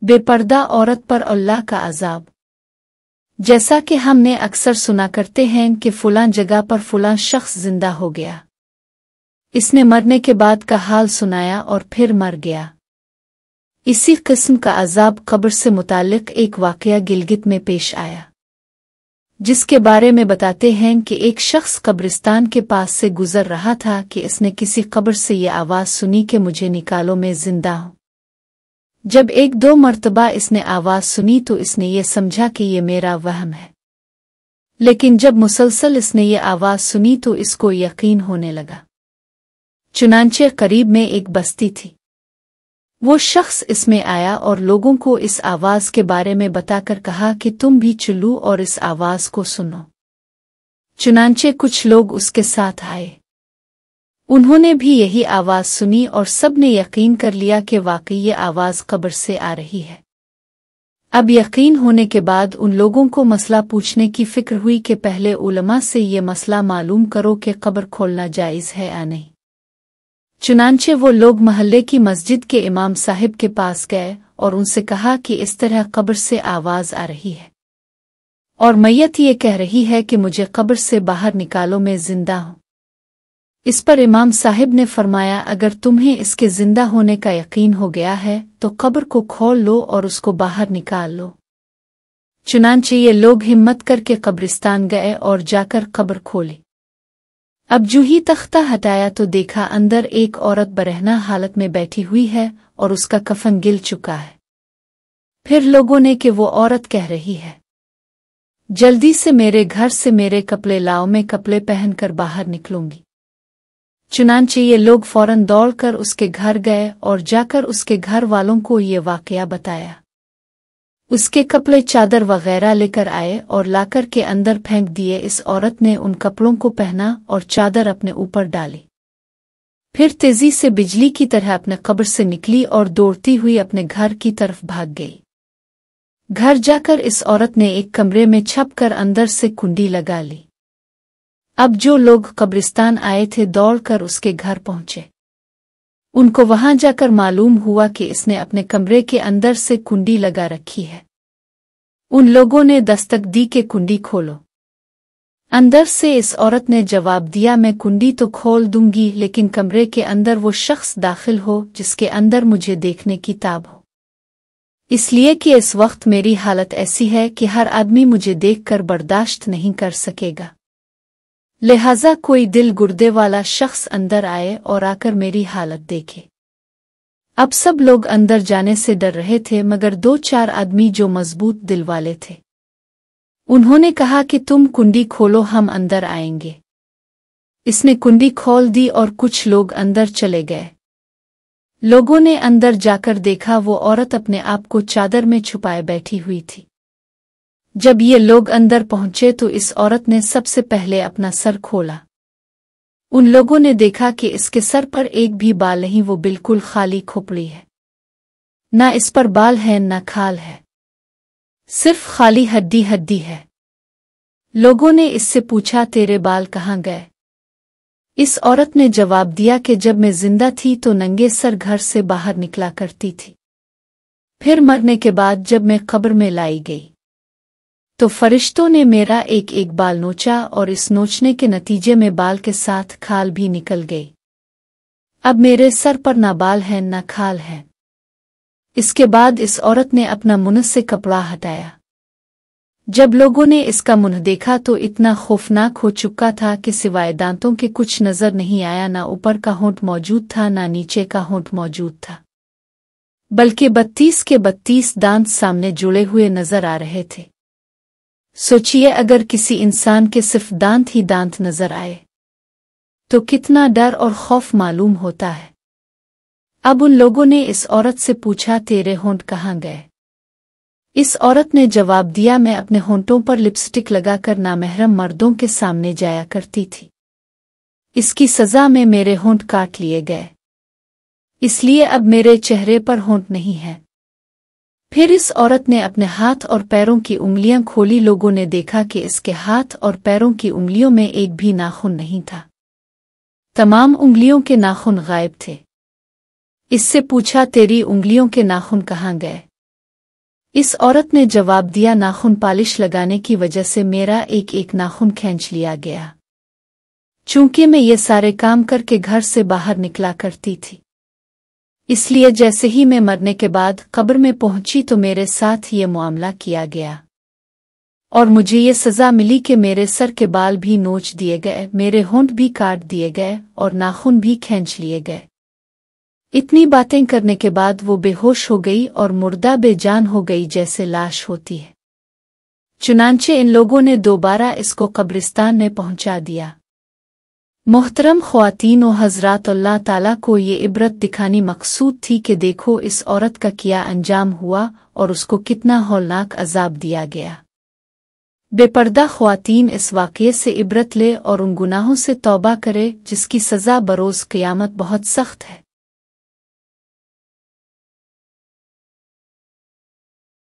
बेपर्दा औरत पर अल्लाह का अजाब। जैसा कि हमने अक्सर सुना करते हैं कि फलां जगह पर फलां शख्स जिंदा हो गया, इसने मरने के बाद का हाल सुनाया और फिर मर गया। इसी किस्म का अजाब कब्र से मुताल्लिक एक वाक़या गिलगित में पेश आया, जिसके बारे में बताते हैं कि एक शख्स कब्रिस्तान के पास से गुजर रहा था कि इसने किसी कब्र से ये आवाज़ सुनी कि मुझे निकालो, मैं जिंदा हूँ। जब एक दो मर्तबा इसने आवाज़ सुनी तो इसने ये समझा कि ये मेरा वहम है, लेकिन जब मुसलसल इसने ये आवाज़ सुनी तो इसको यकीन होने लगा। चुनांचे करीब में एक बस्ती थी। वो शख्स इसमें आया और लोगों को इस आवाज़ के बारे में बताकर कहा कि तुम भी चलो और इस आवाज़ को सुनो। चुनांचे कुछ लोग उसके साथ आए। उन्होंने भी यही आवाज़ सुनी और सब ने यकीन कर लिया कि वाकई ये आवाज़ कब्र से आ रही है। अब यकीन होने के बाद उन लोगों को मसला पूछने की फिक्र हुई कि पहले उलमा से ये मसला मालूम करो कि कब्र खोलना जायज़ है या नहीं। चुनांचे वो लोग महल्ले की मस्जिद के इमाम साहिब के पास गए और उनसे कहा कि इस तरह कब्र से आवाज़ आ रही है और मैयत ये कह रही है कि मुझे कब्र से बाहर निकालो, मैं जिंदा हूँ। इस पर इमाम साहिब ने फरमाया, अगर तुम्हें इसके जिंदा होने का यकीन हो गया है तो कब्र को खोल लो और उसको बाहर निकाल लो। चुनांचे ये लोग हिम्मत करके कब्रिस्तान गए और जाकर कब्र खोली। अब जो ही तख्ता हटाया तो देखा अंदर एक औरत बरहना हालत में बैठी हुई है और उसका कफन गिल चुका है। फिर लोगों ने कि वो औरत कह रही है, जल्दी से मेरे घर से मेरे कपड़े लाओ, मैं कपड़े पहनकर बाहर निकलूंगी। चुनांचे ये लोग फौरन दौड़कर उसके घर गए और जाकर उसके घर वालों को ये वाकया बताया। उसके कपड़े चादर वगैरह लेकर आए और लाकर के अंदर फेंक दिए। इस औरत ने उन कपड़ों को पहना और चादर अपने ऊपर डाली। फिर तेजी से बिजली की तरह अपने कब्र से निकली और दौड़ती हुई अपने घर की तरफ भाग गई। घर जाकर इस औरत ने एक कमरे में छपकर अंदर से कुंडी लगा ली। अब जो लोग कब्रिस्तान आए थे दौड़कर उसके घर पहुंचे। उनको वहां जाकर मालूम हुआ कि इसने अपने कमरे के अंदर से कुंडी लगा रखी है। उन लोगों ने दस्तक दी कि कुंडी खोलो। अंदर से इस औरत ने जवाब दिया, मैं कुंडी तो खोल दूंगी लेकिन कमरे के अंदर वो शख्स दाखिल हो जिसके अंदर मुझे देखने की ताब हो, इसलिए कि इस वक्त मेरी हालत ऐसी है कि हर आदमी मुझे देखकर बर्दाश्त नहीं कर सकेगा। लिहाजा कोई दिल गुर्दे वाला शख्स अंदर आए और आकर मेरी हालत देखे। अब सब लोग अंदर जाने से डर रहे थे मगर दो चार आदमी जो मजबूत दिल वाले थे, उन्होंने कहा कि तुम कुंडी खोलो, हम अंदर आएंगे। इसने कुंडी खोल दी और कुछ लोग अंदर चले गए। लोगों ने अंदर जाकर देखा वो औरत अपने आप को चादर में छुपाए बैठी हुई थी। जब ये लोग अंदर पहुंचे तो इस औरत ने सबसे पहले अपना सर खोला। उन लोगों ने देखा कि इसके सर पर एक भी बाल नहीं, वो बिल्कुल खाली खोपड़ी है। ना इस पर बाल है ना खाल है, सिर्फ खाली हड्डी हड्डी है। लोगों ने इससे पूछा, तेरे बाल कहाँ गए? इस औरत ने जवाब दिया कि जब मैं जिंदा थी तो नंगे सर घर से बाहर निकला करती थी। फिर मरने के बाद जब मैं कब्र में लाई गई तो फरिश्तों ने मेरा एक एक बाल नोचा और इस नोचने के नतीजे में बाल के साथ खाल भी निकल गई। अब मेरे सर पर ना बाल है ना खाल है। इसके बाद इस औरत ने अपना मुंह से कपड़ा हटाया। जब लोगों ने इसका मुंह देखा तो इतना खौफनाक हो चुका था कि सिवाय दांतों के कुछ नजर नहीं आया। ना ऊपर का होंठ मौजूद था ना नीचे का होंठ मौजूद था, बल्कि 32 के 32 दांत सामने जुड़े हुए नजर आ रहे थे। सोचिए, अगर किसी इंसान के सिर्फ दांत ही दांत नजर आए तो कितना डर और खौफ मालूम होता है। अब उन लोगों ने इस औरत से पूछा, तेरे होंठ कहाँ गए? इस औरत ने जवाब दिया, मैं अपने होंठों पर लिपस्टिक लगाकर नामहरम मर्दों के सामने जाया करती थी। इसकी सजा में मेरे होंठ काट लिए गए, इसलिए अब मेरे चेहरे पर होंठ नहीं है। फिर इस औरत ने अपने हाथ और पैरों की उंगलियां खोली। लोगों ने देखा कि इसके हाथ और पैरों की उंगलियों में एक भी नाखून नहीं था, तमाम उंगलियों के नाखून गायब थे। इससे पूछा, तेरी उंगलियों के नाखून कहाँ गए? इस औरत ने जवाब दिया, नाखून पालिश लगाने की वजह से मेरा एक एक नाखून खींच लिया गया। चूंकि मैं ये सारे काम करके घर से बाहर निकला करती थी, इसलिए जैसे ही मैं मरने के बाद कब्र में पहुंची तो मेरे साथ ये मामला किया गया और मुझे ये सज़ा मिली कि मेरे सर के बाल भी नोच दिए गए, मेरे होंठ भी काट दिए गए और नाखून भी खींच लिए गए। इतनी बातें करने के बाद वो बेहोश हो गई और मुर्दा बेजान हो गई जैसे लाश होती है। चुनांचे इन लोगों ने दोबारा इसको कब्रिस्तान में पहुंचा दिया। मोहतरम ख्वातीन व हज़रात, अल्लाह ताला को ये इबरत दिखानी मकसूद थी कि देखो इस औरत का क्या अंजाम हुआ और उसको कितना हौलनाक अजाब दिया गया। बेपर्दा ख्वातीन इस वाक़ये से इबरत ले और उन गुनाहों से तौबा करे जिसकी सज़ा बरोज़ क़यामत बहुत सख्त है।